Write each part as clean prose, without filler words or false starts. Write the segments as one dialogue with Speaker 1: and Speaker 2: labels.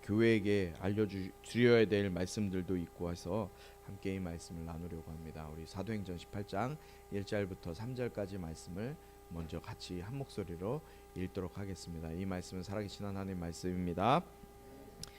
Speaker 1: 교회에게 알려드려야 될 말씀들도 있고 해서 함께 이 말씀을 나누려고 합니다. 우리 사도행전 18장 1절부터 3절까지 말씀을 먼저 같이 한 목소리로 읽도록 하겠습니다. 이 말씀은 살아계신 하나님 말씀입니다.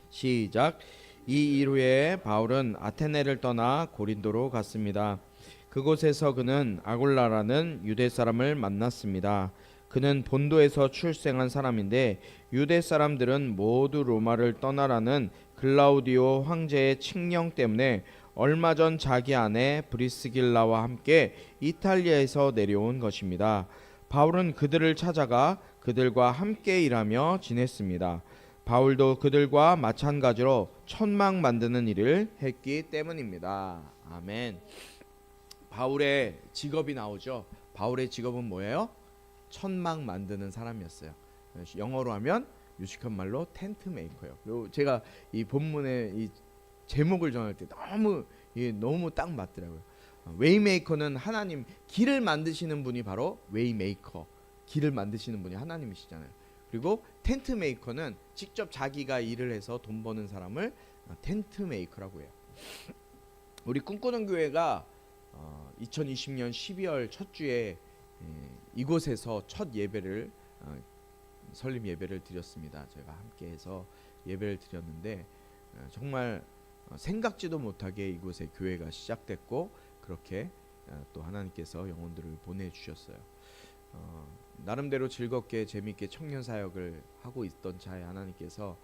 Speaker 1: 시작. 이 일 후에 바울은 아테네를 떠나 고린도로 갔습니다. 그곳에서 그는 아굴라라는 유대 사람을 만났습니다. 그는 본도에서 출생한 사람인데 유대 사람들은 모두 로마를 떠나라는 글라우디오 황제의 칙령 때문에 얼마 전 자기 아내 브리스길라와 함께 이탈리아에서 내려온 것입니다. 바울은 그들을 찾아가 그들과 함께 일하며 지냈습니다. 바울도 그들과 마찬가지로 천막 만드는 일을 했기 때문입니다. 아멘. 바울의 직업이 나오죠. 바울의 직업은 뭐예요? 천막 만드는 사람이었어요. 영어로 하면 유식한 말로 텐트 메이커예요. 그리고 제가 이 본문의 이 제목을 정할 때 너무 딱 맞더라고요. 웨이메이커는 하나님, 길을 만드시는 분이 바로 웨이메이커, 길을 만드시는 분이 하나님이시잖아요. 그리고 텐트 메이커는 직접 자기가 일을 해서 돈 버는 사람을 텐트 메이커라고 해요. 우리 꿈꾸는 교회가 2020년 12월 첫 주에 이곳에서 첫 예배를 설립 예배를 드렸습니다. 제가 함께해서 예배를 드렸는데 정말 생각지도 못하게 이곳에 교회가 시작됐고 그렇게 또 하나님께서 영혼들을 보내주셨어요. 나름대로 즐겁게 재미있게 청년 사역을 하고 있던 차에 하나님께서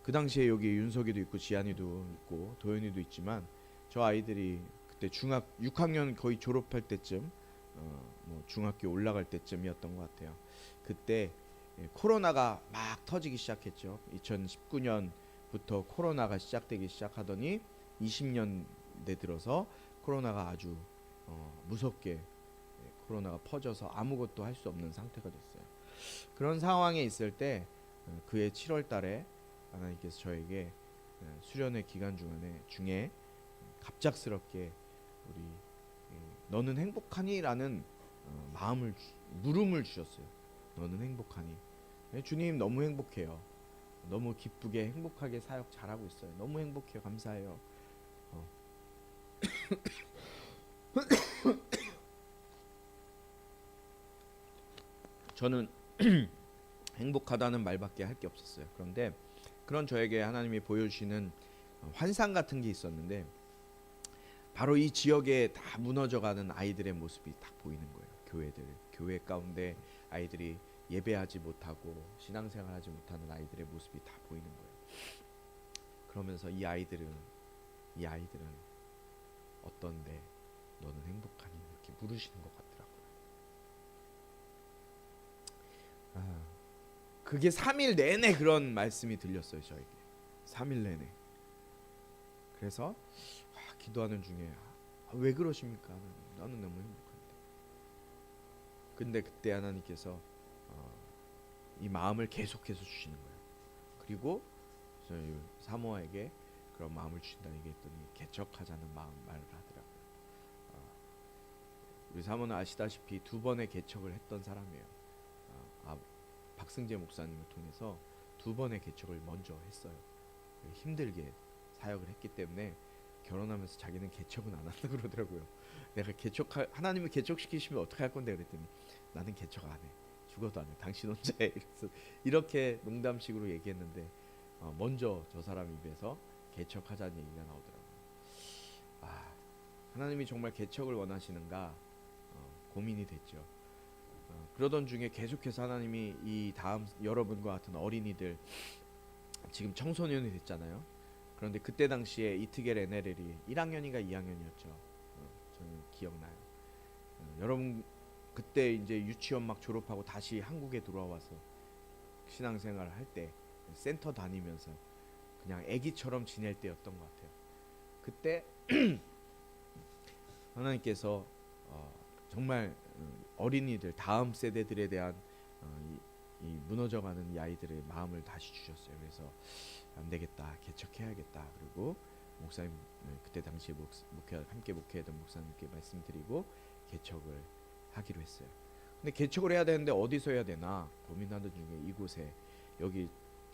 Speaker 1: 그 당시에 여기 윤석이도 있고 지한이도 있고 도현이도 있지만 저 아이들이 그때 중학 6학년 거의 졸업할 때쯤 뭐 중학교 올라갈 때쯤이었던 것 같아요. 그때 코로나가 막 터지기 시작했죠. 2019년부터 코로나가 시작되기 시작하더니 20년대 들어서 코로나가 아주 무섭게 코로나가 퍼져서 아무것도 할 수 없는 상태가 됐어요. 그런 상황에 있을 때 그해 7월 달에 하나님께서 저에게 수련회 기간 중에 갑작스럽게 우리 너는 행복하니? 라는 물음을 주셨어요. 너는 행복하니? 네, 주님 너무 행복해요. 너무 기쁘게 행복하게 사역 잘하고 있어요. 너무 행복해요. 감사해요. 저는 행복하다는 말밖에 할 게 없었어요. 그런데 그런 저에게 하나님이 보여주시는 환상 같은 게 있었는데 바로 이 지역에 다 무너져가는 아이들의 모습이 딱 보이는 거예요. 교회 가운데 아이들이 예배하지 못하고 신앙생활하지 못하는 아이들의 모습이 다 보이는 거예요. 그러면서 이 아이들은 어떤데 너는 행복하니? 이렇게 물으시는 것 같더라고요. 그게 3일 내내 그런 말씀이 들렸어요. 저에게 3일 내내. 그래서 기도하는 중에 왜 그러십니까? 나는 너무 행복한데. 근데 그때 하나님께서 이 마음을 계속해서 주시는 거예요. 그리고 저희 사모아에게 그런 마음을 주신다 얘기했더니 개척하자는 말을 하더라고요. 우리 사모는 아시다시피 2번의 개척을 했던 사람이에요. 박승재 목사님을 통해서 2번의 개척을 먼저 했어요. 힘들게 사역을 했기 때문에 결혼하면서 자기는 개척은 안 한다 그러더라고요. 내가 하나님이 개척시키시면 어떻게 할 건데 그랬더니 나는 개척 안 해. 죽어도 안 해. 당신 혼자 해. 이렇게 농담식으로 얘기했는데 먼저 저 사람 입에서 개척하자는 얘기가 나오더라고요. 하나님이 정말 개척을 원하시는가 고민이 됐죠. 그러던 중에 계속해서 하나님이 이 다음 여러분과 같은 어린이들 지금 청소년이 됐잖아요. 그런데 그때 당시에 이트겔 NLL이 1학년인가 2학년이었죠. 저는 기억나요. 여러분 그때 이제 유치원 막 졸업하고 다시 한국에 돌아와서 신앙생활을 할 때 센터 다니면서 그냥 애기처럼 지낼 때였던 것 같아요. 그때 하나님께서 정말 어린이들 다음 세대들에 대한 이 무너져가는 이 아이들의 마음을 다시 주셨어요. 그래서 안 되겠다, 개척해야겠다. 그리고 목사님 그때 당시에 함께 목회하던 목사님께 말씀드리고 개척을 하기로 했어요. 근데 개척을 해야 되는데 어디서 해야 되나 고민하던 중에 이곳에 여기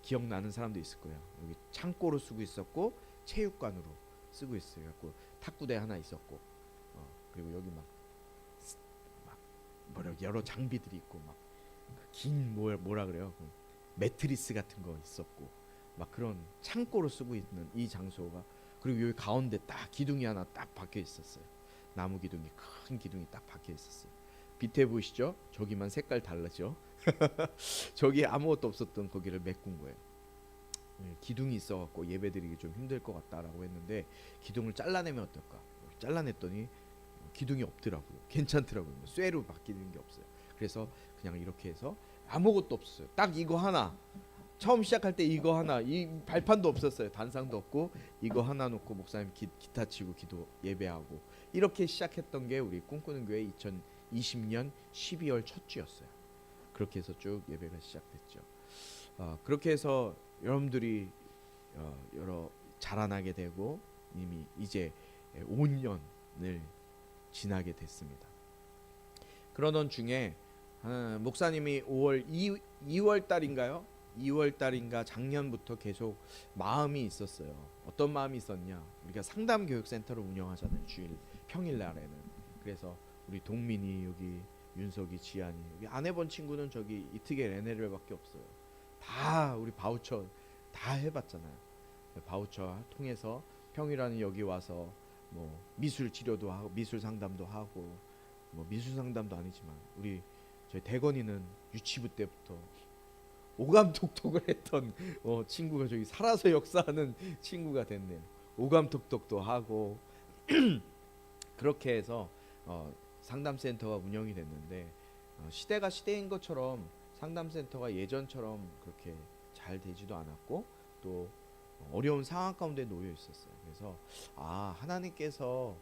Speaker 1: 기억나는 사람도 있을 거예요. 여기 창고로 쓰고 있었고 체육관으로 쓰고 있어요. 갖고 탁구대 하나 있었고 그리고 여기 막 여러 장비들이 있고 막 긴 뭐라 그래요? 매트리스 같은 거 있었고 막 그런 창고로 쓰고 있는 이 장소가 그리고 여기 가운데 딱 기둥이 하나 딱 박혀 있었어요. 나무 기둥이 큰 기둥이 딱 박혀 있었어요. 밑에 보이시죠? 저기만 색깔 달라죠? 저기 아무것도 없었던 거기를 메꾼 거예요. 기둥이 있어갖고 예배드리기 좀 힘들 것 같다라고 했는데 기둥을 잘라내면 어떨까? 잘라냈더니 기둥이 없더라고요. 괜찮더라고요. 쇠로 바뀌는 게 없어요. 그래서 그냥 이렇게 해서 아무것도 없었어요. 딱 이거 하나. 처음 시작할 때 이거 하나. 이 발판도 없었어요. 단상도 없고 이거 하나 놓고 목사님 기타 치고 기도 예배하고 이렇게 시작했던 게 우리 꿈꾸는 교회 2020년 12월 첫 주였어요. 그렇게 해서 쭉 예배가 시작됐죠. 그렇게 해서 여러분들이 여러 자라나게 되고 이미 이제 5년을 지나게 됐습니다. 그러던 중에 목사님이 2월 달인가요? 2월 달인가 작년부터 계속 마음이 있었어요. 어떤 마음이 있었냐? 우리가 상담 교육센터를 운영하잖아요. 주일 평일 날에는. 그래서 우리 동민이 여기 윤석이 지안이 여기 안 해본 친구는 저기 이특의 레네르밖에 없어요. 다 우리 바우처 다 해봤잖아요. 바우처 통해서 평일에는 여기 와서 뭐 미술 치료도 하고 미술 상담도 하고 뭐 미술 상담도 아니지만 우리 저희 대건이는 유치부 때부터 오감톡톡을 했던 친구가 저기 살아서 역사하는 친구가 됐네요. 오감톡톡도 하고 그렇게 해서 상담센터가 운영이 됐는데 시대가 시대인 것처럼 상담센터가 예전처럼 그렇게 잘 되지도 않았고 또 어려운 상황 가운데 놓여 있었어요. 그래서 하나님께서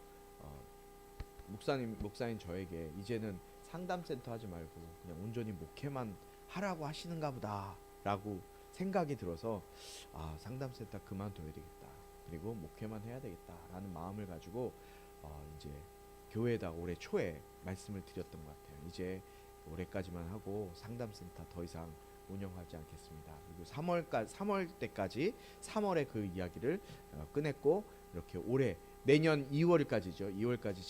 Speaker 1: 목사님 저에게 이제는 상담센터 하지 말고 그냥 온전히 목회만 하라고 하시는가 보다라고 생각이 들어서 상담센터 그만둬야 되겠다. 그리고 목회만 해야 되겠다라는 마음을 가지고 이제 교회에다 올해 초에 말씀을 드렸던 것 같아요. 이제 올해까지만 하고 상담센터 더 이상 운영하지 않겠습니다. 그리고 3월 때까지 3월에 그 이야기를 꺼냈고 이렇게 올해 내년 2월까지죠. 2월까지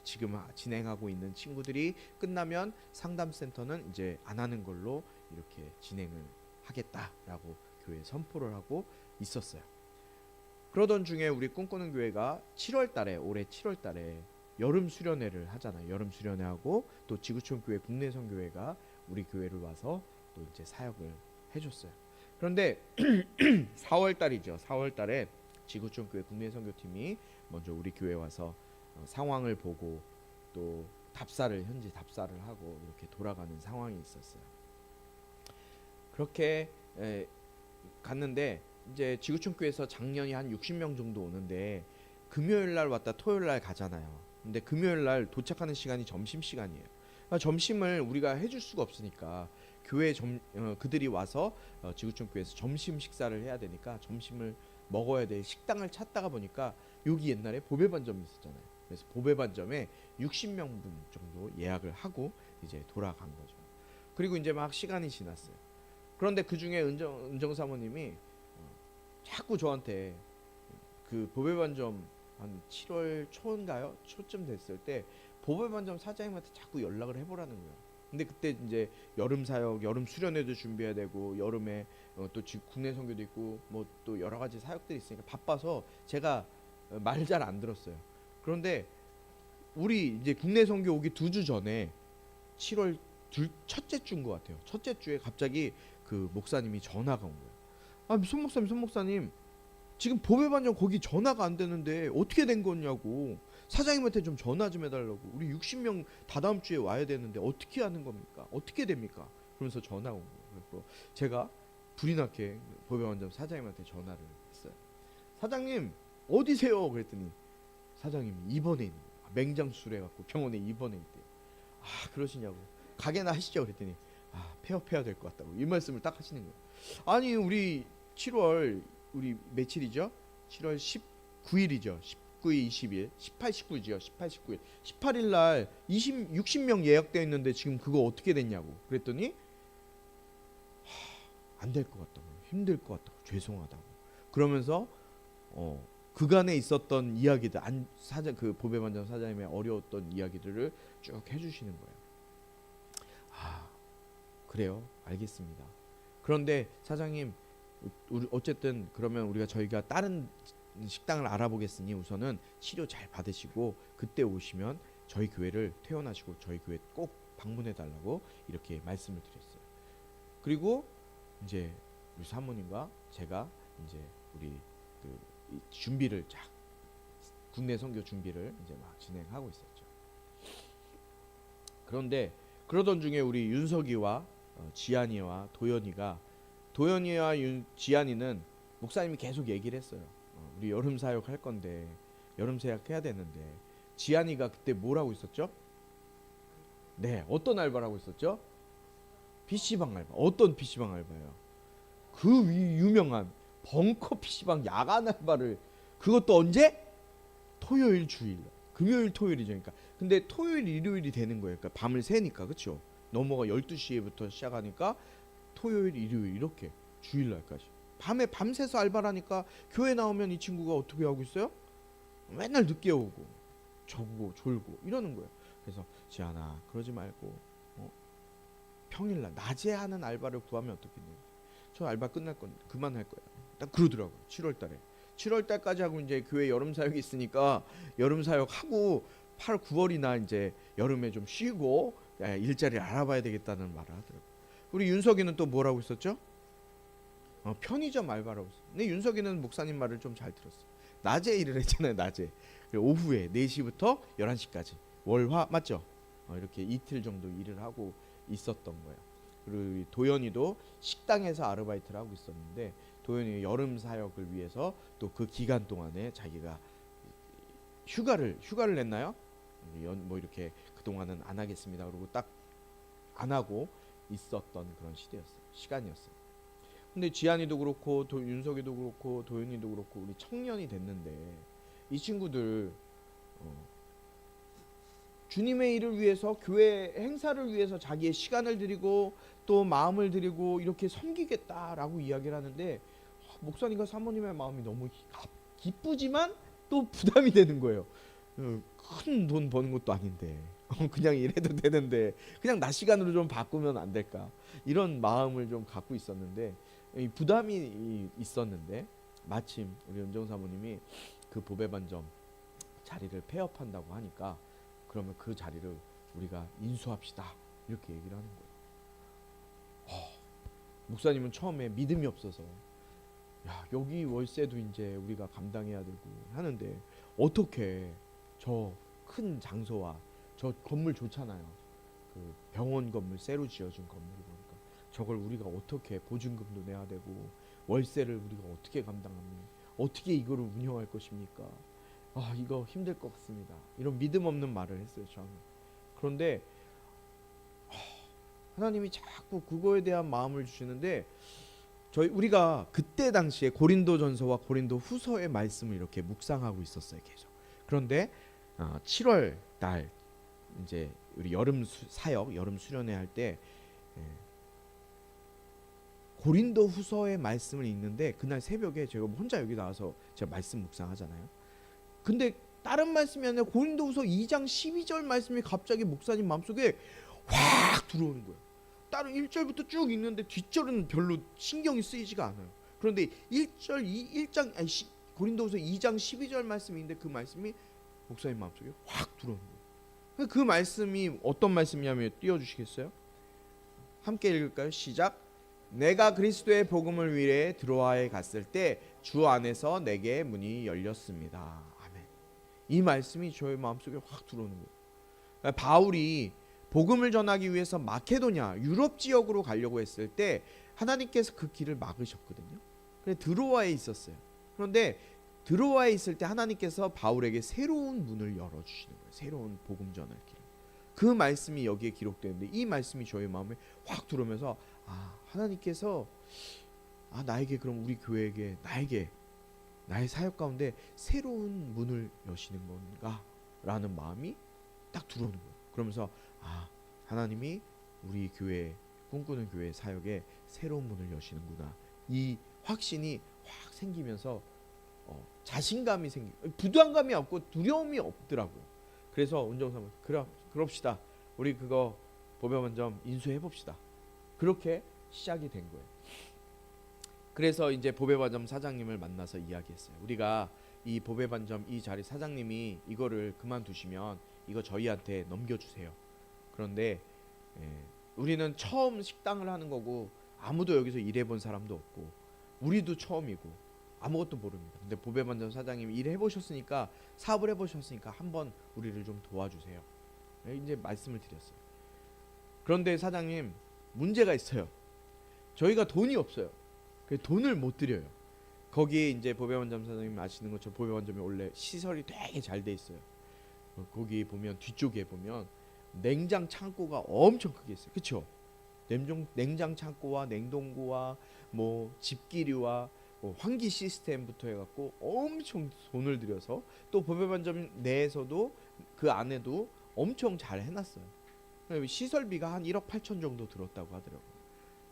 Speaker 1: 지금 진행하고 있는 친구들이 끝나면 상담센터는 이제 안 하는 걸로 이렇게 진행을 하겠다라고 교회에 선포를 하고 있었어요. 그러던 중에 우리 꿈꾸는 교회가 7월 달에 올해 7월 달에 여름 수련회를 하잖아요. 여름 수련회하고 또 지구촌 교회 국내 선교회가 우리 교회를 와서 또 이제 사역을 해줬어요. 그런데 4월 달이죠. 4월 달에 지구촌 교회 국내 선교팀이 먼저 우리 교회 와서 상황을 보고 또 현지 답사를 하고 이렇게 돌아가는 상황이 있었어요. 그렇게 갔는데 이제 지구촌 교회에서 작년이 한 60명 정도 오는데 금요일 날 왔다 토요일 날 가잖아요. 근데 금요일 날 도착하는 시간이 점심 시간이에요. 그러니까 점심을 우리가 해줄 수가 없으니까 교회 그들이 와서 지구촌 교회에서 점심 식사를 해야 되니까 점심을 먹어야 될 식당을 찾다가 보니까 여기 옛날에 보배반점이 있었잖아요. 그래서 보배반점에 60명분 정도 예약을 하고 이제 돌아간 거죠. 그리고 이제 막 시간이 지났어요. 그런데 그 중에 은정 사모님이 자꾸 저한테 그 보배반점 한 7월 초인가요? 초쯤 됐을 때 보배반점 사장님한테 자꾸 연락을 해보라는 거예요. 근데 그때 이제 여름 사역, 여름 수련회도 준비해야 되고 여름에 또 국내 선교도 있고 뭐 또 여러 가지 사역들이 있으니까 바빠서 제가 말 잘 안 들었어요. 그런데 우리 이제 국내 선교 오기 2주 전에 7월 첫째 주인 것 같아요. 첫째 주에 갑자기 그 목사님이 전화가 온 거예요. 손 목사님 지금 보배반점 거기 전화가 안 되는데 어떻게 된 거냐고 사장님한테 좀 전화 좀 해달라고 우리 60명 다다음 주에 와야 되는데 어떻게 하는 겁니까? 어떻게 됩니까? 그러면서 전화가 온 거예요. 그래서 제가 불이 나게 보배반점 사장님한테 전화를 했어요. 사장님 어디세요? 그랬더니 사장님이 입원해 있는 거예요. 맹장수술해 갖고 병원에 입원해 있대요. 그러시냐고 가게나 하시죠? 그랬더니 폐업해야 될 것 같다고 이 말씀을 딱 하시는 거예요. 아니 우리 7월 우리 며칠이죠? 7월 19일이죠. 19일, 20일, 18, 19일이죠. 18, 19일. 18일 날 60명 예약되어 있는데 지금 그거 어떻게 됐냐고. 그랬더니 안 될 것 같다고, 힘들 것 같다고, 죄송하다고 그러면서 그간에 있었던 이야기들, 사장, 그 보배반점 사장님의 어려웠던 이야기들을 쭉 해주시는 거예요. 아, 그래요, 알겠습니다. 그런데 사장님, 어쨌든 그러면 저희가 다른 식당을 알아보겠으니 우선은 치료 잘 받으시고 그때 오시면 저희 교회를 퇴원하시고 저희 교회 꼭 방문해 달라고 이렇게 말씀을 드렸어요. 그리고 이제 우리 사모님과 제가 이제 우리 이 준비를 국내 선교 준비를 이제 막 진행하고 있었죠. 그런데 그러던 중에 우리 윤석이와 지안이와 도연이와 지안이는 목사님이 계속 얘기를 했어요. 우리 여름 사역 할 건데, 여름 사역 해야 되는데, 지안이가 그때 뭘 하고 있었죠? 네, 어떤 알바를 하고 있었죠? PC방 알바. 어떤 PC방 알바예요? 그 유명한 벙커 PC방 야간 알바를, 그것도 언제? 토요일 주일, 금요일 토요일이죠. 그러니까 근데 토요일 일요일이 되는 거예요. 그러니까 밤을 새니까, 그렇죠? 넘어가 12시부터 시작하니까 토요일 일요일 이렇게 주일날까지 밤새서 알바라니까. 교회 나오면 이 친구가 어떻게 하고 있어요? 맨날 늦게 오고 저고 졸고 이러는 거예요. 그래서 지안아, 그러지 말고 평일날 낮에 하는 알바를 구하면 어떻겠니? 저 알바 끝날 건 그만할 거야. 딱 그러더라고요. 7월달까지 하고 이제 교회 여름 사역이 있으니까 여름 사역 하고 8, 9월이나 이제 여름에 좀 쉬고 일자리를 알아봐야 되겠다는 말을 하더라고요. 우리 윤석이는 또 뭘 하고 있었죠? 편의점 알바라고 했어요. 근데 윤석이는 목사님 말을 좀 잘 들었어요. 낮에 일을 했잖아요. 낮에. 오후에 4시부터 11시까지 월화 맞죠? 이렇게 이틀 정도 일을 하고 있었던 거예요. 그리고 도연이도 식당에서 아르바이트를 하고 있었는데, 도연이 여름 사역을 위해서 또 그 기간 동안에 자기가 휴가를 냈나요? 뭐 이렇게 그동안은 안 하겠습니다. 그리고 딱 안 하고 있었던 그런 시간이었어요. 근데 지안이도 그렇고 윤석이도 그렇고 도윤이도 그렇고 우리 청년이 됐는데, 이 친구들 주님의 일을 위해서, 교회 행사를 위해서 자기의 시간을 드리고 또 마음을 드리고 이렇게 섬기겠다라고 이야기를 하는데, 목사님과 사모님의 마음이 너무 기쁘지만 또 부담이 되는 거예요. 큰 돈 버는 것도 아닌데 그냥 이래도 되는데 그냥 낮 시간으로 좀 바꾸면 안 될까, 이런 마음을 좀 갖고 있었는데, 부담이 있었는데, 마침 우리 은정 사모님이 그 보배반점 자리를 폐업한다고 하니까 그러면 그 자리를 우리가 인수합시다 이렇게 얘기를 하는 거예요. 목사님은 처음에 믿음이 없어서, 야, 여기 월세도 이제 우리가 감당해야 되고 하는데 어떻게 저 큰 장소와 저 건물 좋잖아요. 그 병원 건물 새로 지어준 건물이 보니까 저걸 우리가 어떻게 보증금도 내야 되고 월세를 우리가 어떻게 감당합니까? 어떻게 이거를 운영할 것입니까? 이거 힘들 것 같습니다. 이런 믿음 없는 말을 했어요, 저는. 그런데 하나님이 자꾸 그거에 대한 마음을 주시는데, 우리가 그때 당시에 고린도전서와 고린도후서의 말씀을 이렇게 묵상하고 있었어요, 계속. 그런데 7월 달 이제 우리 여름 사역, 여름 수련회 할 때 고린도후서의 말씀을 읽는데, 그날 새벽에 제가 혼자 여기 나와서 제가 말씀 묵상하잖아요. 근데 다른 말씀이 아니라 고린도후서 2장 12절 말씀이 갑자기 목사님 마음속에 확 들어오는 거예요. 다른 1절부터 쭉 읽는데 뒷절은 별로 신경이 쓰이지가 않아요. 그런데 1장 고린도후서 2장 12절 말씀인데 그 말씀이 목사님 마음속에 확 들어오는 거예요. 그 말씀이 어떤 말씀이냐면, 띄워주시겠어요? 함께 읽을까요? 시작. 내가 그리스도의 복음을 위해 드로아에 갔을 때 주 안에서 내게 문이 열렸습니다. 아멘. 이 말씀이 저의 마음속에 확 들어오는 거예요. 바울이 복음을 전하기 위해서 마케도냐, 유럽 지역으로 가려고 했을 때 하나님께서 그 길을 막으셨거든요. 그래서 드로아에 있었어요. 그런데 드로아에 있을 때 하나님께서 바울에게 새로운 문을 열어주시는 거예요. 새로운 복음 전할 길을. 그 말씀이 여기에 기록되는데, 이 말씀이 저희 마음에 확 들어오면서 하나님께서 나에게, 그럼 우리 교회에게, 나의 사역 가운데 새로운 문을 여시는 건가? 라는 마음이 딱 들어오는 거예요. 그러면서 하나님이 우리 교회 꿈꾸는 교회 사역에 새로운 문을 여시는구나. 이 확신이 확 생기면서 자신감이 부담감이 없고 두려움이 없더라고요. 그래서 운정사는 그럽시다. 우리 그거 보배반점 인수해 봅시다. 그렇게 시작이 된 거예요. 그래서 이제 보배반점 사장님을 만나서 이야기했어요. 우리가 이 보배반점 이 자리 사장님이 이거를 그만두시면 이거 저희한테 넘겨주세요. 그런데 우리는 처음 식당을 하는 거고 아무도 여기서 일해본 사람도 없고 우리도 처음이고 아무것도 모릅니다. 근데 보배반점 사장님이 일해보셨으니까 사업을 해보셨으니까 한번 우리를 좀 도와주세요. 이제 말씀을 드렸어요. 그런데 사장님 문제가 있어요. 저희가 돈이 없어요. 돈을 못 드려요. 거기에 이제 보배반점 사장님 아시는 것처럼 보배반점이 원래 시설이 되게 잘 돼 있어요. 거기 보면 뒤쪽에 보면 냉장 창고가 엄청 크게 있어요. 그렇죠? 냉장 창고와 냉동고와 뭐 집기류와 뭐 환기 시스템부터 해갖고 엄청 돈을 들여서 또 보배반점 내에서도 그 안에도 엄청 잘 해놨어요. 시설비가 한 1억 8천 정도 들었다고 하더라고요.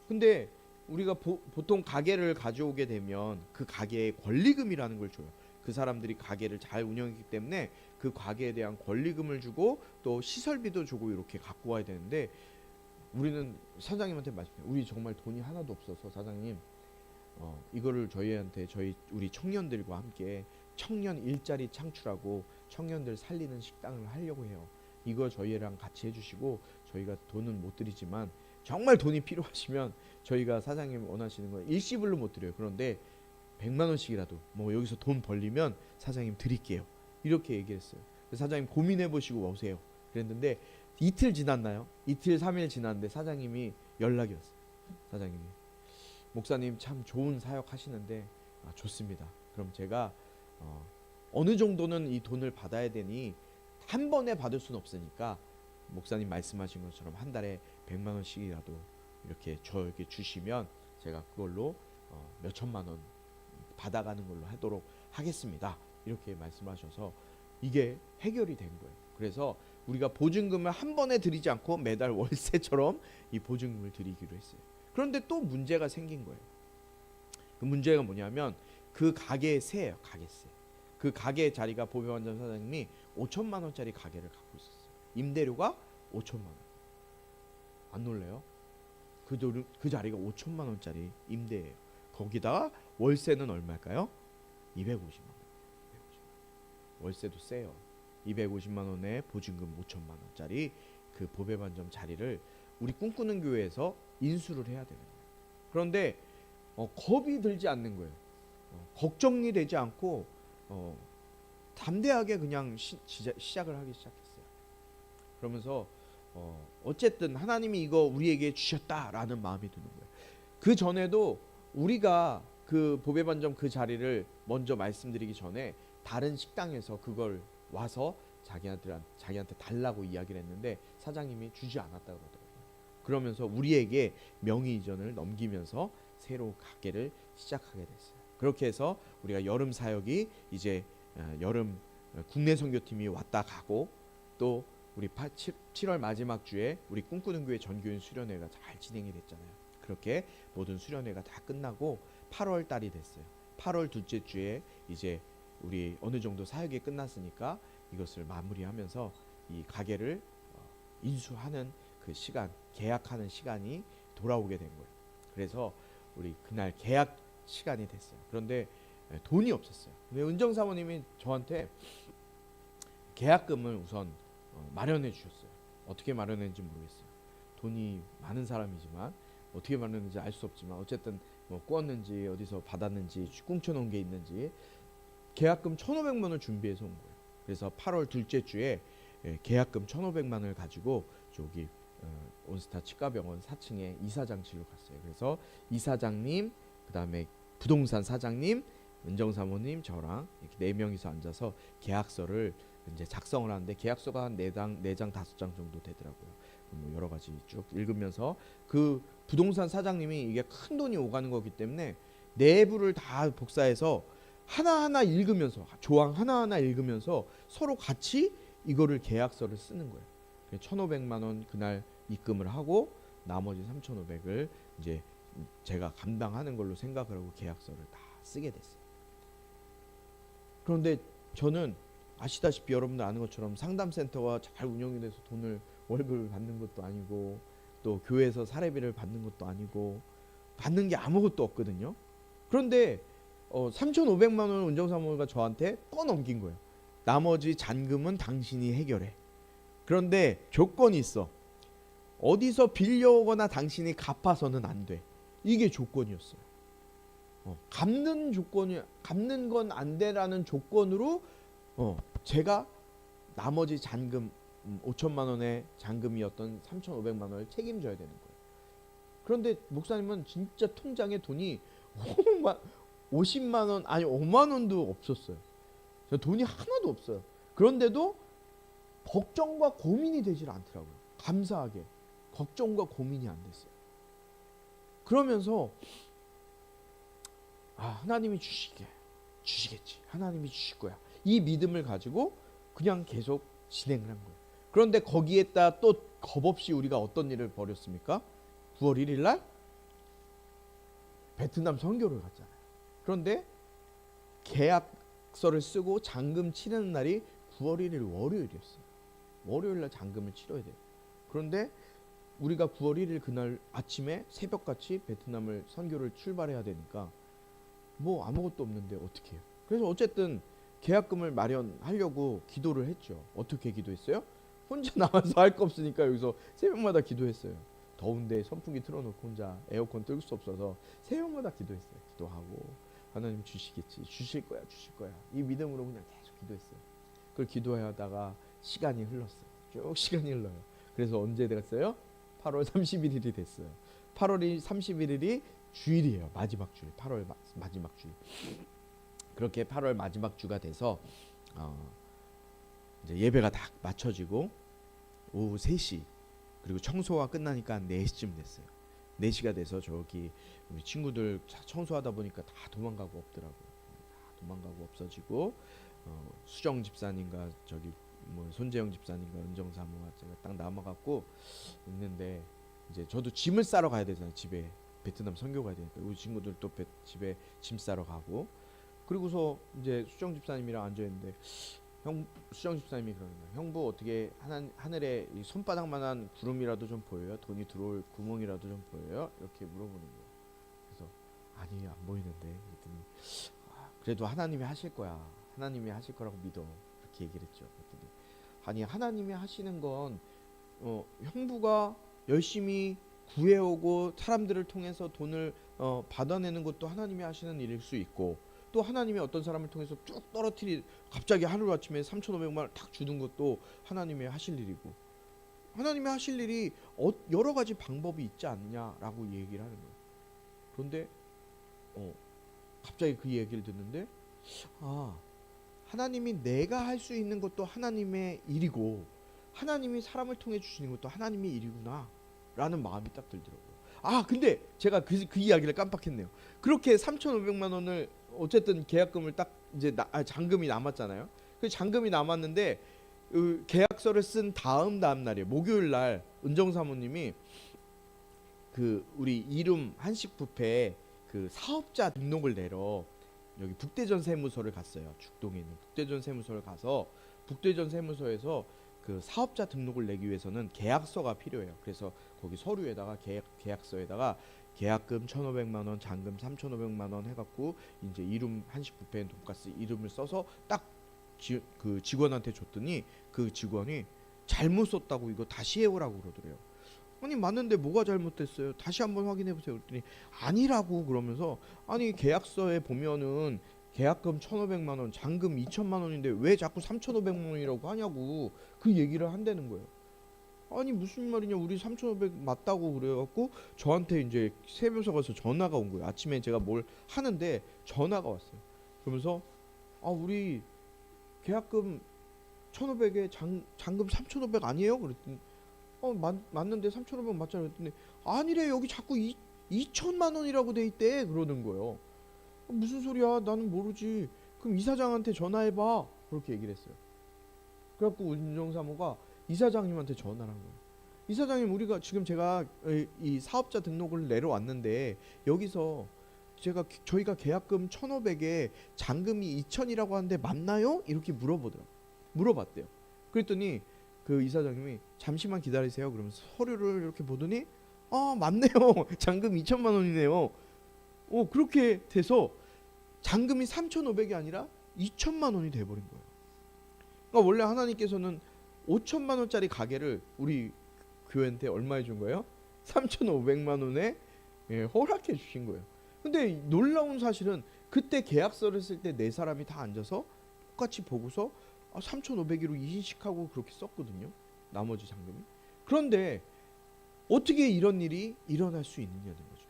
Speaker 1: 근데 우리가 보통 가게를 가져오게 되면 그 가게에 권리금이라는 걸 줘요. 그 사람들이 가게를 잘 운영했기 때문에 그 가게에 대한 권리금을 주고 또 시설비도 주고 이렇게 갖고 와야 되는데 우리는 사장님한테 말씀해요. 우리 정말 돈이 하나도 없어서 사장님 이거를 저희한테 우리 청년들과 함께 청년 일자리 창출하고 청년들 살리는 식당을 하려고 해요. 이거 저희랑 같이 해주시고 저희가 돈은 못 드리지만 정말 돈이 필요하시면 저희가 사장님 원하시는 거 일시불로 못 드려요. 그런데 100만 원씩이라도 뭐 여기서 돈 벌리면 사장님 드릴게요. 이렇게 얘기했어요. 사장님 고민해 보시고 오세요. 그랬는데 이틀 지났나요? 이틀 3일 지났는데 사장님이 연락이 왔어요. 사장님이 목사님 참 좋은 사역 하시는데 좋습니다. 그럼 제가 어느 정도는 이 돈을 받아야 되니 한 번에 받을 수는 없으니까 목사님 말씀하신 것처럼 한 달에 100만 원씩이라도 이렇게 저에게 주시면 제가 그걸로 몇 천만 원 받아가는 걸로 하도록 하겠습니다. 이렇게 말씀하셔서 이게 해결이 된 거예요. 그래서 우리가 보증금을 한 번에 드리지 않고 매달 월세처럼 이 보증금을 드리기로 했어요. 그런데 또 문제가 생긴 거예요. 그 문제가 뭐냐면 그 가게의 세예요. 가게세. 그 가게 자리가 보배반점 사장님이 5천만 원짜리 가게를 갖고 있었어요. 임대료가 5천만 원. 안 놀래요? 그 자리가 5천만 원짜리 임대예요. 거기다가 월세는 얼마일까요? 250만 원. 월세도 세요. 250만 원에 보증금 5천만 원짜리 그 보배반점 자리를 우리 꿈꾸는 교회에서 인수를 해야 되는 거예요. 그런데 겁이 들지 않는 거예요. 걱정이 되지 않고 담대하게 그냥 시작을 하기 시작했어요. 그러면서 어쨌든 하나님이 이거 우리에게 주셨다라는 마음이 드는 거예요. 그 전에도 우리가 그 보배반점 그 자리를 먼저 말씀드리기 전에 다른 식당에서 그걸 와서 자기한테 달라고 이야기를 했는데 사장님이 주지 않았다고 그러더라고요. 그러면서 우리에게 명의 이전을 넘기면서 새로 가게를 시작하게 됐어요. 그렇게 해서 우리가 여름 사역이 이제 여름 국내 선교팀이 왔다 가고 또 우리 7월 마지막 주에 우리 꿈꾸는 교회 전교인 수련회가 잘 진행이 됐잖아요. 그렇게 모든 수련회가 다 끝나고 8월 달이 됐어요. 8월 둘째 주에 이제 우리 어느 정도 사역이 끝났으니까 이것을 마무리하면서 이 가게를 인수하는 그 시간, 계약하는 시간이 돌아오게 된 거예요. 그래서 우리 그날 계약 시간이 됐어요. 그런데 돈이 없었어요. 근데 은정 사모님이 저한테 계약금을 우선 마련해 주셨어요. 어떻게 마련했는지 모르겠어요. 돈이 많은 사람이지만 어떻게 마련했는지 알 수 없지만 어쨌든 뭐 꾸었는지 어디서 받았는지 꿍쳐놓은 게 있는지 계약금 1,500만 원을 준비해서 온 거예요. 그래서 8월 둘째 주에 계약금 1,500만 원을 가지고 저기 온스타 치과병원 4층에 이사장실로 갔어요. 그래서 이사장님, 그다음에 부동산 사장님, 은정사모님, 저랑 이렇게 4명이서 앉아서 계약서를 이제 작성을 하는데 계약서가 한 4장 5장 정도 되더라고요. 뭐 여러 가지 쭉 읽으면서 그 부동산 사장님이 이게 큰 돈이 오가는 거기 때문에 내부를 다 복사해서 하나하나 읽으면서 조항 하나하나 읽으면서 서로 같이 이거를 계약서를 쓰는 거예요. 1,500만 원 그날 입금을 하고 나머지 3,500을 이제 제가 감당하는 걸로 생각을 하고 계약서를 다 쓰게 됐어요. 그런데 저는 아시다시피 여러분들 아는 것처럼 상담센터가 잘 운영이 돼서 돈을 월급을 받는 것도 아니고 또 교회에서 사례비를 받는 것도 아니고 받는 게 아무것도 없거든요. 그런데 3,500만 원을 운정사무가 저한테 떠넘긴 거예요. 나머지 잔금은 당신이 해결해. 그런데 조건이 있어. 어디서 빌려오거나 당신이 갚아서는 안 돼. 이게 조건이었어요. 갚는 건 안 돼라는 조건으로 제가 나머지 잔금 5천만 원의 잔금이었던 3,500만 원을 책임져야 되는 거예요. 그런데 목사님은 진짜 통장에 돈이 50만 원 아니 5만 원도 없었어요. 돈이 하나도 없어요. 그런데도 걱정과 고민이 되질 않더라고요. 감사하게 걱정과 고민이 안 됐어요. 그러면서 하나님이 주시겠지. 하나님이 주실 거야. 이 믿음을 가지고 그냥 계속 진행을 한 거예요. 그런데 거기에다 또 겁없이 우리가 어떤 일을 벌였습니까? 9월 1일 날 베트남 선교를 갔잖아요. 그런데 계약서를 쓰고 잔금 치르는 날이 9월 1일 월요일이었어요. 월요일 날 잔금을 치러야 돼요. 그런데 우리가 9월 1일 그날 아침에 새벽같이 베트남을 선교를 출발해야 되니까 뭐 아무것도 없는데 어떻게 해요? 그래서 어쨌든 계약금을 마련하려고 기도를 했죠. 어떻게 기도했어요? 혼자 나와서 할 거 없으니까 여기서 새벽마다 기도했어요. 더운데 선풍기 틀어놓고 혼자 에어컨 뜰 수 없어서 새벽마다 기도했어요. 기도하고 하나님 주시겠지. 주실 거야. 이 믿음으로 그냥 계속 기도했어요. 그걸 기도하다가 시간이 흘렀어요. 쭉 시간이 흘러요. 그래서 언제 됐어요? 8월 31일이 됐어요. 8월 31일이 주일이에요. 마지막 주일. 8월 마지막 주일. 그렇게 8월 마지막 주가 돼서 이제 예배가 다 마쳐지고 오후 3시 그리고 청소가 끝나니까 4시쯤 됐어요. 4시가 돼서 저기 우리 친구들 청소하다 보니까 다 도망가고 없더라고요. 다 도망가고 없어지고 수정 집사님과 저기 뭐 손재영 집사님과 은정사모가 제가 딱 남아갖고 있는데 이제 저도 짐을 싸러 가야 되잖아요. 집에 베트남 선교 가야 되니까 우리 친구들 또 집에 짐 싸러 가고 그리고서 이제 수정 집사님이랑 앉아 있는데 수정 집사님이 그러는 거예요. 형부 어떻게 하늘에 이 손바닥만한 구름이라도 좀 보여요? 돈이 들어올 구멍이라도 좀 보여요? 이렇게 물어보는 거예요. 그래서 아니 안 보이는데 그랬더니 그래도 하나님이 하실 거야. 하나님이 하실 거라고 믿어. 그렇게 얘기를 했죠. 그랬더니 아니 하나님이 하시는 건 형부가 열심히 구해오고 사람들을 통해서 돈을 받아내는 것도 하나님이 하시는 일일 수 있고 또 하나님이 어떤 사람을 통해서 쭉 갑자기 하루아침에 3,500만 원을 탁 주는 것도 하나님이 하실 일이고 하나님이 하실 일이 여러 가지 방법이 있지 않냐라고 얘기를 하는 거예요. 그런데 갑자기 그 얘기를 듣는데 하나님이 내가 할 수 있는 것도 하나님의 일이고 하나님이 사람을 통해 주시는 것도 하나님의 일이구나 라는 마음이 딱 들더라고요. 근데 제가 그 이야기를 깜빡했네요. 그렇게 3,500만 원을 어쨌든 계약금을 딱 이제 잔금이 남았잖아요. 그 잔금이 남았는데 계약서를 쓴 다음 날에 목요일 날 은정사모님이 그 우리 이룸 한식 뷔페에 그 사업자 등록을 내러 여기 북대전 세무서를 갔어요. 죽동에 있는 북대전 세무서를 가서 북대전 세무서에서 그 사업자 등록을 내기 위해서는 계약서가 필요해요. 그래서 거기 서류에다가 계약서에다가 계약금 1,500만 원, 잔금 3,500만 원 해갖고 이제 이름 한식 뷔페 돈가스 이름을 써서 딱 그 직원한테 줬더니 그 직원이 잘못 썼다고 이거 다시 해오라고 그러더래요. 아니 맞는데 뭐가 잘못됐어요? 다시 한번 확인해 보세요. 그랬더니 아니라고 그러면서 아니 계약서에 보면은 계약금 1,500만 원, 잔금 2천만 원인데 왜 자꾸 3,500만 원이라고 하냐고 그 얘기를 한다는 거예요. 아니 무슨 말이냐 우리 3,500 맞다고 그래갖고 저한테 이제 세무서 가서 전화가 온 거예요. 아침에 제가 뭘 하는데 전화가 왔어요. 그러면서 우리 계약금 1,500에 잔금 3,500 아니에요? 그랬더니 맞는데 3,500 맞잖아. 그랬더니 아니래 여기 자꾸 2천만 원이라고 돼 있대 그러는 거예요. 무슨 소리야 나는 모르지. 그럼 이사장한테 전화해봐 그렇게 얘기를 했어요. 그래갖고 운정사모가 이사장님한테 전화를 한 거예요. 이사장님, 우리가 지금 제가 이 사업자 등록을 내려왔는데 여기서 저희가 계약금 1,500에 잔금이 2,000이라고 하는데 맞나요? 이렇게 물어봤대요. 그랬더니 그 이사장님이 잠시만 기다리세요 그러면서 서류를 이렇게 보더니 맞네요. 잔금 2천만 원이네요. 그렇게 돼서 잔금이 3,500이 아니라 2천만 원이 돼버린 거예요. 그러니까 원래 하나님께서는 5천만 원짜리 가게를 우리 교회한테 얼마에 준 거예요? 3,500만 원에 허락해 주신 거예요. 근데 놀라운 사실은 그때 계약서를 쓸 때 네 사람이 다 앉아서 똑같이 보고서 3,500으로 인식하고 그렇게 썼거든요. 나머지 잔금이. 그런데 어떻게 이런 일이 일어날 수 있느냐는 거죠.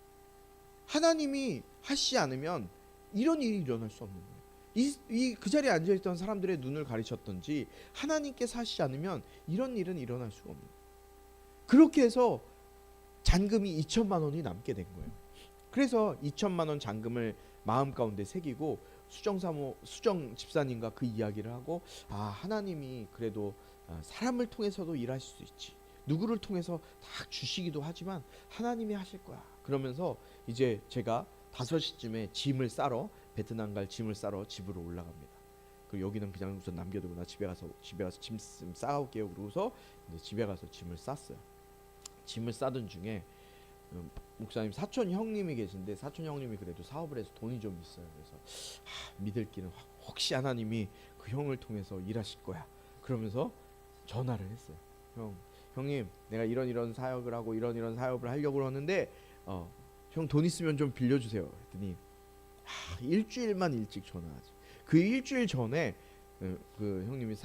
Speaker 1: 하나님이 하시지 않으면 이런 일이 일어날 수 없는 거예요. 그 자리에 앉아있던 사람들의 눈을 가리쳤던지 하나님께서 하시지 않으면 이런 일은 일어날 수가 없는 거예요. 그렇게 해서 잔금이 2천만 원이 남게 된 거예요. 그래서 2천만 원 잔금을 마음 가운데 새기고 수정 집사님과 그 이야기를 하고 하나님이 그래도 사람을 통해서도 일하실 수 있지. 누구를 통해서 다 주시기도 하지만 하나님이 하실 거야. 그러면서 이제 제가 5시쯤에 짐을 싸러 베트남 갈 짐을 싸러 집으로 올라갑니다. 그리고 여기는 그냥 우선 남겨두고 나 집에 가서 짐 싸올게요. 그러고서 이제 집에 가서 짐을 쌌어요. 짐을 싸던 중에 목사님 사촌 형님이 계신데 사촌 형님이 그래도 사업을 해서 돈이 좀 있어요. 그래서 믿을 길은 혹시 하나님이 그 형을 통해서 일하실 거야. 그러면서 전화를 했어요. 형님 내가 이런 사역을 하고 이런 사업을 하려고 하는데 형 돈 있으면 좀 빌려주세요. 그랬더니 일주일만 일찍 전화하지. 그 일주일 전에 그 형님이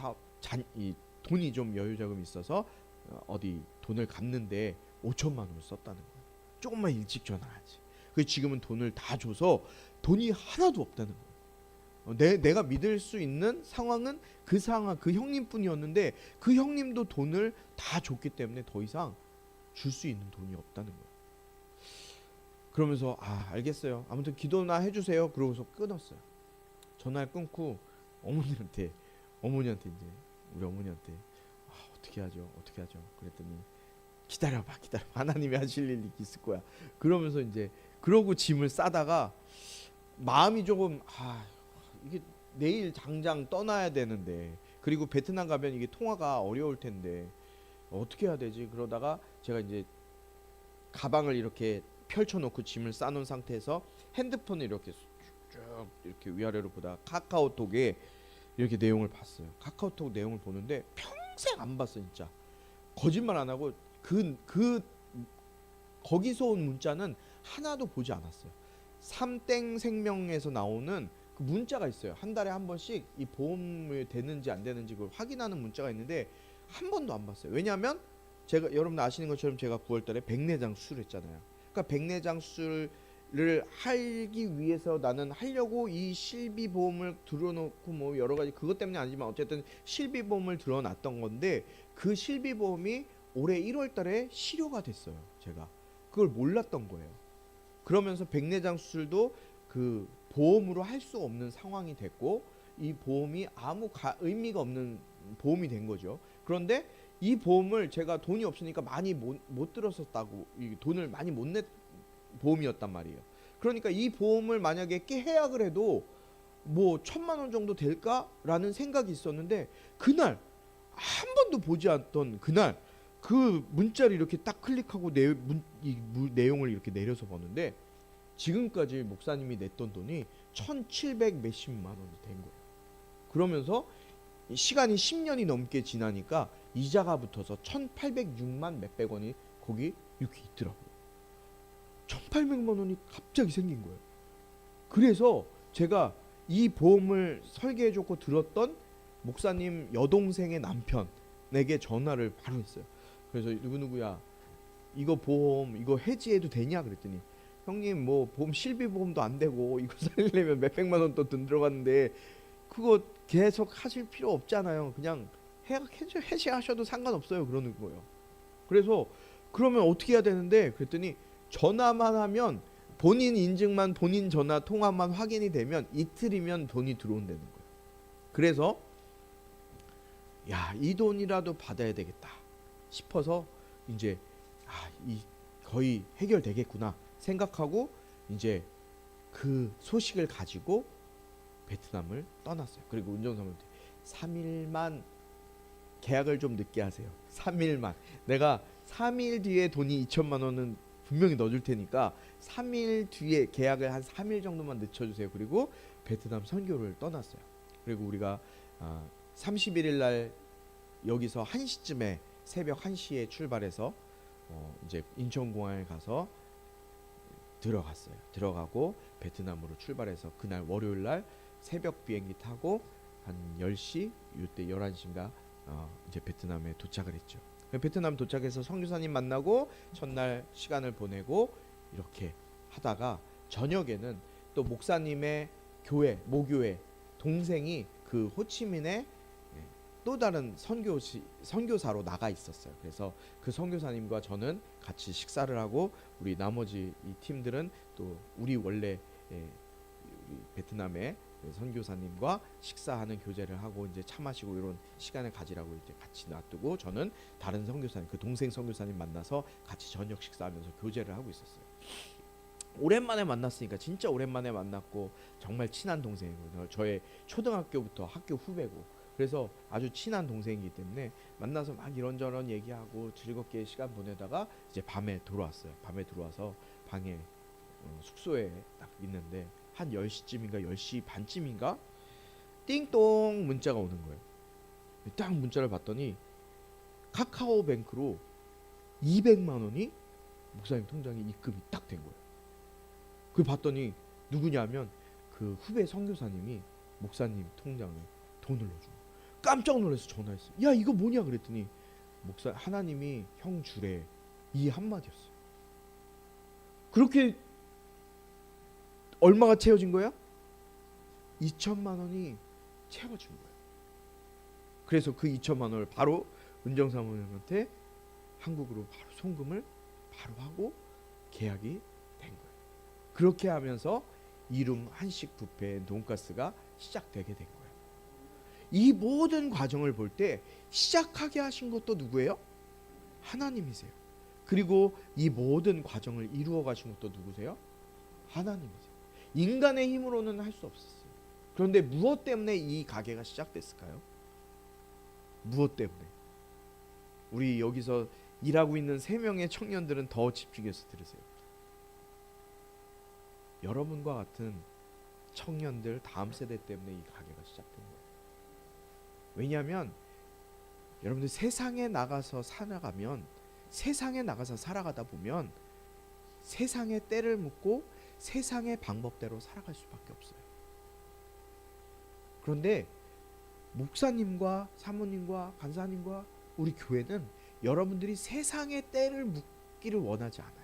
Speaker 1: 이 돈이 좀 여유자금이 있어서 어디 돈을 갚는데 5천만 원을 썼다는 거예요. 조금만 일찍 전화하지. 그 지금은 돈을 다 줘서 돈이 하나도 없다는 거예요. 내가 믿을 수 있는 상황은 그 형님뿐이었는데 그 형님도 돈을 다 줬기 때문에 더 이상 줄 수 있는 돈이 없다는 거예요. 그러면서 알겠어요. 아무튼 기도나 해주세요. 그러고서 끊었어요. 전화를 끊고 어머니한테 이제 우리 어머니한테 어떻게 하죠? 그랬더니 기다려봐. 하나님이 하실 일이 있을 거야. 그러면서 이제 그러고 짐을 싸다가 마음이 조금 이게 내일 당장 떠나야 되는데 그리고 베트남 가면 이게 통화가 어려울 텐데 어떻게 해야 되지? 그러다가 제가 이제 가방을 이렇게 펼쳐놓고 짐을 싸놓은 상태에서 핸드폰을 이렇게 쭉 이렇게 위아래로 보다가 카카오톡에 이렇게 내용을 봤어요. 카카오톡 내용을 보는데 평생 안 봤어 진짜. 거짓말 안 하고 거기서 온 문자는 하나도 보지 않았어요. 삼땡 생명에서 나오는 그 문자가 있어요. 한 달에 한 번씩 이 보험이 되는지 안 되는지 그걸 확인하는 문자가 있는데 한 번도 안 봤어요. 왜냐하면 제가 여러분 아시는 것처럼 제가 9월달에 백내장 수술했잖아요. 그러니까 백내장 수술을 하기 위해서 나는 하려고 이 실비보험을 들어놓고 뭐 여러 가지 그것 때문이 아니지만 어쨌든 실비보험을 들어놨던 건데 그 실비보험이 올해 1월달에 실효가 됐어요. 제가 그걸 몰랐던 거예요. 그러면서 백내장 수술도 그 보험으로 할 수 없는 상황이 됐고 이 보험이 아무 의미가 없는 보험이 된 거죠. 그런데 이 보험을 제가 돈이 없으니까 많이 못 들었었다고 돈을 많이 못 낸 보험이었단 말이에요. 그러니까 이 보험을 만약에 깨해약을 해도 뭐 1,000만 원 정도 될까라는 생각이 있었는데 그날 한 번도 보지 않던 그날 그 문자를 이렇게 딱 클릭하고 내용을 이렇게 내려서 보는데 지금까지 목사님이 냈던 돈이 1,700 몇십만 원이 된 거예요. 그러면서 시간이 10년이 넘게 지나니까 이자가 붙어서 1,806만 몇백 원이 거기 이렇게 있더라고요. 1,800만 원이 갑자기 생긴 거예요. 그래서 제가 이 보험을 설계해줬고 들었던 목사님 여동생의 남편에게 전화를 바로 했어요. 그래서 누구누구야 이거 보험 이거 해지해도 되냐 그랬더니 형님 뭐 보험 실비보험도 안 되고 이거 살려면 몇백만 원 또 돈 들어갔는데 그거 계속 하실 필요 없잖아요. 그냥 해지하셔도 상관없어요. 그러는 거예요. 그래서 그러면 어떻게 해야 되는데 그랬더니 전화만 하면 본인 인증만 본인 전화 통화만 확인이 되면 이틀이면 돈이 들어온다는 거예요. 그래서 이 돈이라도 받아야 되겠다 싶어서 이제 이 거의 해결되겠구나 생각하고 이제 그 소식을 가지고 베트남을 떠났어요. 그리고 운전사한테 3일만 계약을 좀 늦게 하세요. 3일만. 내가 3일 뒤에 돈이 2천만 원은 분명히 넣어줄 테니까 3일 뒤에 계약을 한 3일 정도만 늦춰주세요. 그리고 베트남 선교를 떠났어요. 그리고 우리가 31일 날 여기서 1시쯤에 새벽 1시에 출발해서 이제 인천공항에 가서 들어갔어요. 들어가고 베트남으로 출발해서 그날 월요일 날 새벽 비행기 타고 한 10시 이때 11시인가 이제 베트남에 도착을 했죠. 베트남 도착해서 선교사님 만나고 첫날 시간을 보내고 이렇게 하다가 저녁에는 또 목사님의 교회 모교회 동생이 그 호치민에 또 다른 선교사로 나가 있었어요. 그래서 그 선교사님과 저는 같이 식사를 하고 우리 나머지 이 팀들은 또 우리 원래 우리 베트남의 선교사님과 식사하는 교제를 하고 이제 차 마시고 이런 시간을 가지라고 이제 같이 놔두고 저는 다른 선교사님 그 동생 선교사님 만나서 같이 저녁 식사하면서 교제를 하고 있었어요. 오랜만에 만났으니까 진짜 오랜만에 만났고 정말 친한 동생이거든요. 저의 초등학교부터 학교 후배고 그래서 아주 친한 동생이기 때문에 만나서 막 이런저런 얘기하고 즐겁게 시간 보내다가 이제 밤에 들어왔어요. 밤에 들어와서 방에 숙소에 딱 있는데 한 10시쯤인가 10시 반쯤인가 띵동 문자가 오는 거예요. 딱 문자를 봤더니 카카오뱅크로 200만 원이 목사님 통장에 입금이 딱 된 거예요. 그걸 봤더니 누구냐면 그 후배 선교사님이 목사님 통장에 돈을 넣어준 거예요. 깜짝 놀라서 전화했어요. 야 이거 뭐냐 그랬더니 목사 하나님이 형 주래 이 한마디였어요. 그렇게 얼마가 채워진 거야? 2천만 원이 채워진 거예요. 그래서 그 2천만 원을 바로 은정사모님한테 한국으로 바로 송금을 바로 하고 계약이 된 거예요. 그렇게 하면서 이룸 한식 뷔페 돈가스가 시작되게 된 거예요. 이 모든 과정을 볼 때 시작하게 하신 것도 누구예요? 하나님이세요. 그리고 이 모든 과정을 이루어 가신 것도 누구세요? 하나님이세요. 인간의 힘으로는 할 수 없었어요. 그런데 무엇 때문에 이 가게가 시작됐을까요? 무엇 때문에? 우리 여기서 일하고 있는 3명의 청년들은 더 집중해서 들으세요. 여러분과 같은 청년들 다음 세대 때문에 이 가게가 시작된 거예요. 왜냐하면 여러분들 세상에 나가서 살아가면 세상에 나가서 살아가다 보면 세상의 때를 묻고 세상의 방법대로 살아갈 수밖에 없어요. 그런데 목사님과 사모님과 간사님과 우리 교회는 여러분들이 세상의 때를 묻기를 원하지 않아요.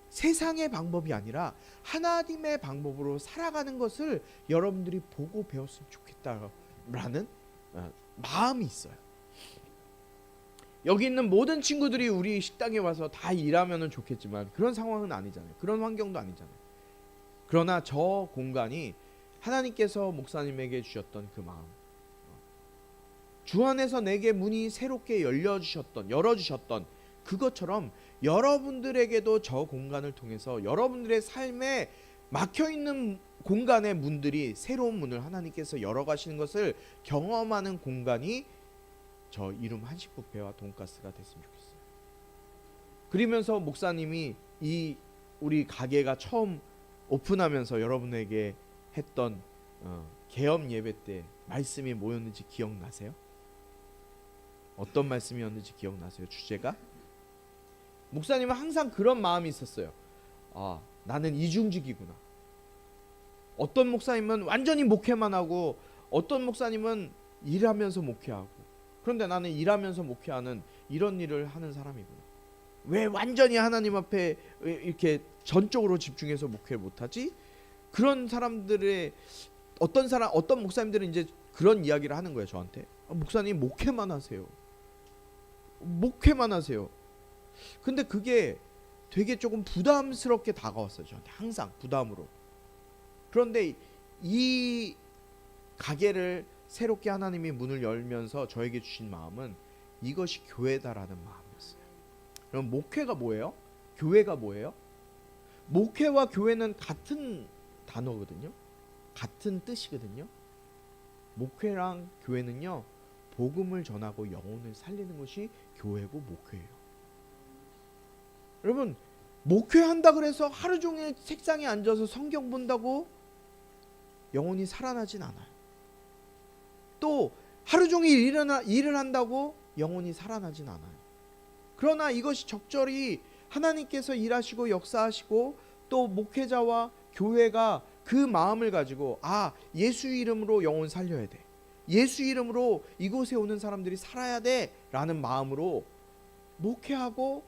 Speaker 1: 세상의 방법이 아니라 하나님의 방법으로 살아가는 것을 여러분들이 보고 배웠으면 좋겠다라는 마음이 있어요. 여기 있는 모든 친구들이 우리 식당에 와서 다 일하면 좋겠지만 그런 상황은 아니잖아요. 그런 환경도 아니잖아요. 그러나 저 공간이 하나님께서 목사님에게 주셨던 그 마음, 주 안에서 내게 문이 새롭게 열어주셨던 그것처럼 여러분들에게도 저 공간을 통해서 여러분들의 삶에 막혀있는 공간의 문들이 새로운 문을 하나님께서 열어가시는 것을 경험하는 공간이 저 이름 한식 뷔페와 돈가스가 됐으면 좋겠어요. 그러면서 목사님이 이 우리 가게가 처음 오픈하면서 여러분에게 했던 개업 예배 때 말씀이 뭐였는지 기억나세요? 어떤 말씀이었는지 기억나세요? 주제가? 목사님은 항상 그런 마음이 있었어요. 나는 이중직이구나. 어떤 목사님은 완전히 목회만 하고 어떤 목사님은 일하면서 목회하고 그런데 나는 일하면서 목회하는 이런 일을 하는 사람이구나. 왜 완전히 하나님 앞에 이렇게 전적으로 집중해서 목회를 못하지? 그런 사람들의 어떤 목사님들은 이제 그런 이야기를 하는 거예요. 저한테. 목사님 목회만 하세요. 목회만 하세요. 근데 그게 되게 조금 부담스럽게 다가왔어요. 저한테 항상 부담으로. 그런데 이 가게를 새롭게 하나님이 문을 열면서 저에게 주신 마음은 이것이 교회다라는 마음이었어요. 그럼 목회가 뭐예요? 교회가 뭐예요? 목회와 교회는 같은 단어거든요. 같은 뜻이거든요. 목회랑 교회는요, 복음을 전하고 영혼을 살리는 것이 교회고 목회예요. 여러분, 목회한다 그래서 하루 종일 책상에 앉아서 성경 본다고 영혼이 살아나진 않아요. 또 하루 종일 일을 한다고 영혼이 살아나진 않아요. 그러나 이것이 적절히 하나님께서 일하시고 역사하시고 또 목회자와 교회가 그 마음을 가지고 예수 이름으로 영혼 살려야 돼, 예수 이름으로 이곳에 오는 사람들이 살아야 돼 라는 마음으로 목회하고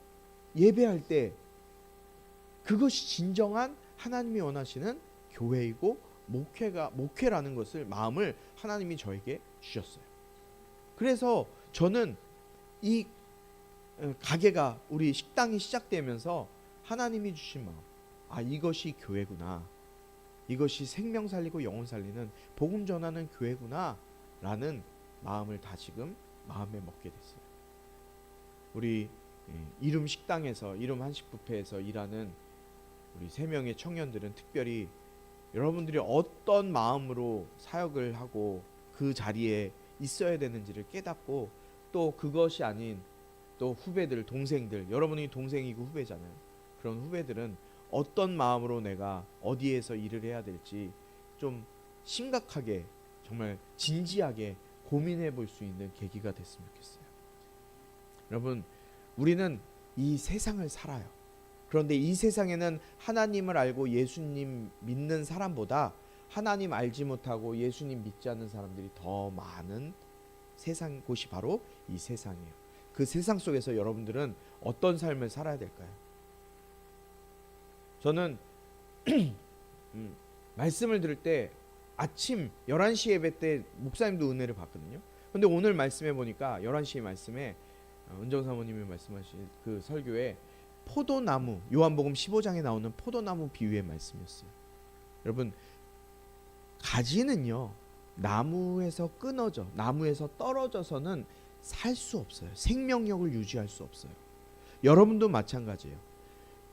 Speaker 1: 예배할 때, 그것이 진정한 하나님이 원하시는 교회이고 목회라는 것을, 마음을 하나님이 저에게 주셨어요. 그래서 저는 이 가게가, 우리 식당이 시작되면서 하나님이 주신 마음, 이것이 교회구나, 이것이 생명 살리고 영혼 살리는 복음 전하는 교회구나 라는 마음을 다시금 마음에 먹게 됐어요. 우리 이름 식당에서, 이름 한식 뷔페에서 일하는 우리 3명의 청년들은 특별히 여러분들이 어떤 마음으로 사역을 하고 그 자리에 있어야 되는지를 깨닫고, 또 그것이 아닌 또 후배들, 동생들, 여러분이 동생이고 후배잖아요. 그런 후배들은 어떤 마음으로 내가 어디에서 일을 해야 될지 좀 심각하게, 정말 진지하게 고민해 볼 수 있는 계기가 됐으면 좋겠어요. 여러분, 우리는 이 세상을 살아요. 그런데 이 세상에는 하나님을 알고 예수님 믿는 사람보다 하나님 알지 못하고 예수님 믿지 않는 사람들이 더 많은 곳이 바로 이 세상이에요. 그 세상 속에서 여러분들은 어떤 삶을 살아야 될까요? 저는 말씀을 들을 때 아침 11시 예배 때 목사님도 은혜를 받거든요. 근데 오늘 말씀해 보니까 11시 말씀에 은정 사모님이 말씀하신 그 설교에 포도나무, 요한복음 15장에 나오는 포도나무 비유의 말씀이었어요. 여러분, 가지는요, 나무에서 끊어져, 나무에서 떨어져서는 살 수 없어요. 생명력을 유지할 수 없어요. 여러분도 마찬가지예요.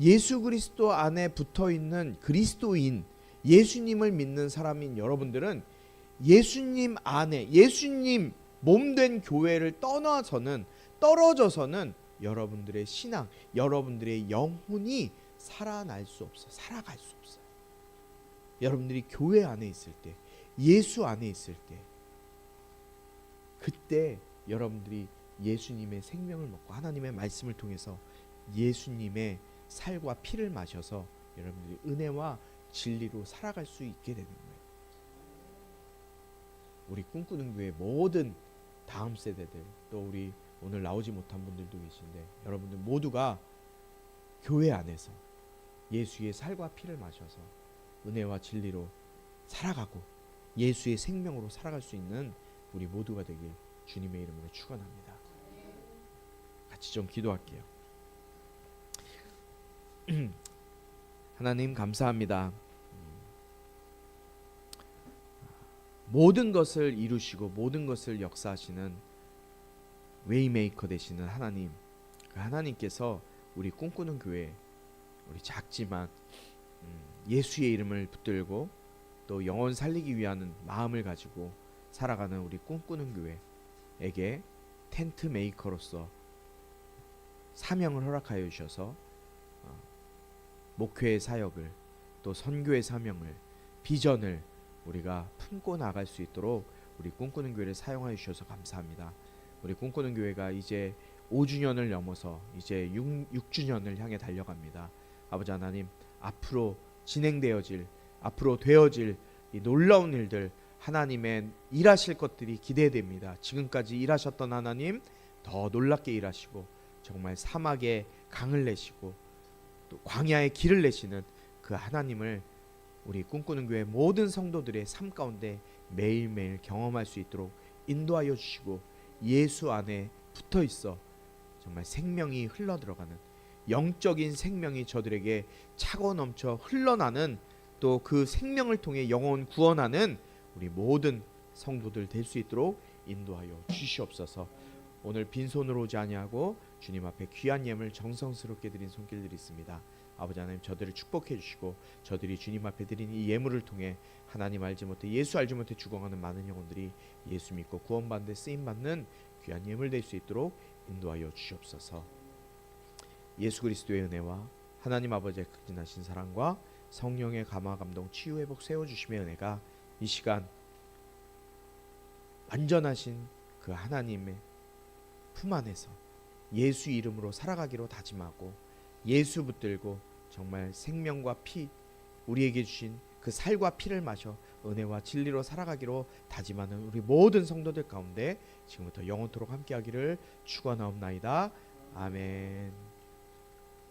Speaker 1: 예수 그리스도 안에 붙어있는 그리스도인, 예수님을 믿는 사람인 여러분들은 예수님 안에, 예수님 몸된 교회를 떨어져서는 여러분들의 신앙, 여러분들의 영혼이 살아갈 수 없어요. 여러분들이 교회 안에 있을 때, 예수 안에 있을 때, 그때 여러분들이 예수님의 생명을 먹고 하나님의 말씀을 통해서 예수님의 살과 피를 마셔서 여러분들이 은혜와 진리로 살아갈 수 있게 되는 거예요. 우리 꿈꾸는 교회 모든 다음 세대들, 또 우리 오늘 나오지 못한 분들도 계신데, 여러분들 모두가 교회 안에서 예수의 살과 피를 마셔서 은혜와 진리로 살아가고 예수의 생명으로 살아갈 수 있는 우리 모두가 되길 주님의 이름으로 축원합니다. 같이 좀 기도할게요. 하나님 감사합니다. 모든 것을 이루시고 모든 것을 역사하시는 웨이메이커 되시는 하나님, 그 하나님께서 우리 꿈꾸는 교회, 우리 작지만 예수의 이름을 붙들고 또 영혼 살리기 위한 마음을 가지고 살아가는 우리 꿈꾸는 교회에게 텐트 메이커로서 사명을 허락하여 주셔서 목회의 사역을, 또 선교의 사명을, 비전을 우리가 품고 나갈 수 있도록 우리 꿈꾸는 교회를 사용하여 주셔서 감사합니다. 우리 꿈꾸는 교회가 이제 5주년을 넘어서 이제 6주년을 향해 달려갑니다. 아버지 하나님, 앞으로 앞으로 되어질 이 놀라운 일들, 하나님의 일하실 것들이 기대됩니다. 지금까지 일하셨던 하나님, 더 놀랍게 일하시고 정말 사막에 강을 내시고 또 광야에 길을 내시는 그 하나님을 우리 꿈꾸는 교회 모든 성도들의 삶 가운데 매일매일 경험할 수 있도록 인도하여 주시고, 예수 안에 붙어 있어 정말 생명이 흘러 들어가는, 영적인 생명이 저들에게 차고 넘쳐 흘러나는, 또 그 생명을 통해 영혼 구원하는 우리 모든 성도들 될 수 있도록 인도하여 주시옵소서. 오늘 빈손으로 오지 아니하고 주님 앞에 귀한 예물 정성스럽게 드린 손길들이 있습니다. 아버지 하나님, 저들을 축복해 주시고 저들이 주님 앞에 드린 이 예물을 통해 하나님 알지 못해, 예수 알지 못해 죽어가는 많은 영혼들이 예수 믿고 구원받는 데 쓰임받는 귀한 예물 될 수 있도록 인도하여 주시옵소서. 예수 그리스도의 은혜와 하나님 아버지의 극진하신 사랑과 성령의 감화 감동 치유 회복 세워주심의 은혜가 이 시간 완전하신 그 하나님의 품 안에서 예수 이름으로 살아가기로 다짐하고 예수 붙들고 정말 생명과 피, 우리에게 주신 그 살과 피를 마셔 은혜와 진리로 살아가기로 다짐하는 우리 모든 성도들 가운데 지금부터 영원토록 함께하기를 축원하옵나이다. 아멘.